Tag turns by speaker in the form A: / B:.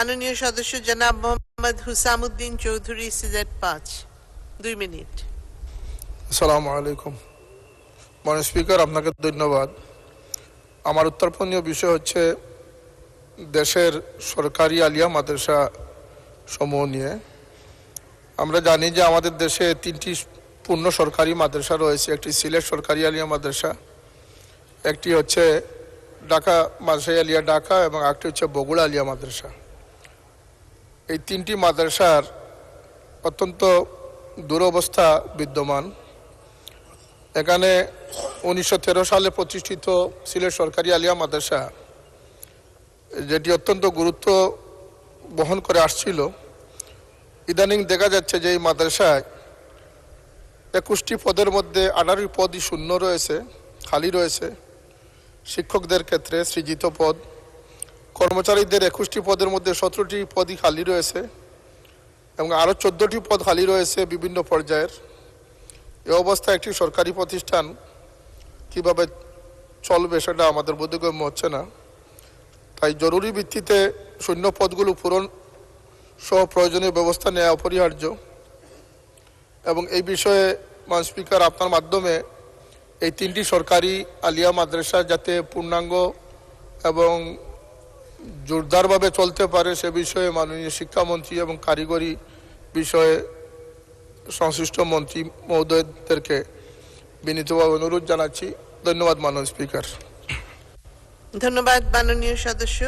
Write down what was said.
A: মাননীয় সদস্য জনাব মোহাম্মদ হুসামউদ্দিন চৌধুরী, সিলেট 5, 2 মিনিট।
B: আসসালামু আলাইকুম। মাননীয় স্পিকার, আপনাকে ধন্যবাদ। আমার উত্তরপূর্ণীয় বিষয় হচ্ছে দেশের সরকারি আলিয়া মাদ্রাসা সমূহ নিয়ে। আমরা জানি যে আমাদের দেশে 3টি পূর্ণ সরকারি মাদ্রাসা রয়েছে। একটি সিলেট সরকারি আলিয়া মাদ্রাসা, একটি হচ্ছে ঢাকা মাদ্রাসা আলিয়া ঢাকা, এবং একটি হচ্ছে বগুড়া আলিয়া মাদ্রাসা। এই 3টি মাদ্রাসার অত্যন্ত দুরবস্থা বিদ্যমান। এখানে 1913 সালে প্রতিষ্ঠিত সিলেট সরকারি আলিয়া মাদ্রাসা, যেটি অত্যন্ত গুরুত্ব বহন করে আসছিল, ইদানিং দেখা যাচ্ছে যে এই মাদ্রাসায় 21টি পদের মধ্যে 18টি পদই শূন্য রয়েছে, খালি রয়েছে। শিক্ষকদের ক্ষেত্রে সৃজিত পদ, কর্মচারীদের 21টি পদের মধ্যে 17টি পদই খালি রয়েছে, এবং আরও 14টি পদ খালি রয়েছে বিভিন্ন পর্যায়ের। এ অবস্থায় একটি সরকারি প্রতিষ্ঠান কিভাবে চলবে সেটা আমাদের বোধগম্য হচ্ছে না। তাই জরুরি ভিত্তিতে শূন্য পদগুলো পূরণ সহ প্রয়োজনীয় ব্যবস্থা নেওয়া অপরিহার্য। এবং এই বিষয়ে মাননীয় স্পিকার, আপনার মাধ্যমে এই 3টি সরকারি আলিয়া মাদ্রাসা যাতে পূর্ণাঙ্গ এবং জোরদারভাবে চলতে পারে সে বিষয়ে মাননীয় শিক্ষামন্ত্রী এবং কারিগরি বিষয়ে সংশ্লিষ্ট মন্ত্রী মহোদয়দেরকে বিনীতভাবে অনুরোধ জানাচ্ছি। ধন্যবাদ মাননীয় স্পিকার।
A: ধন্যবাদ মাননীয় সদস্য।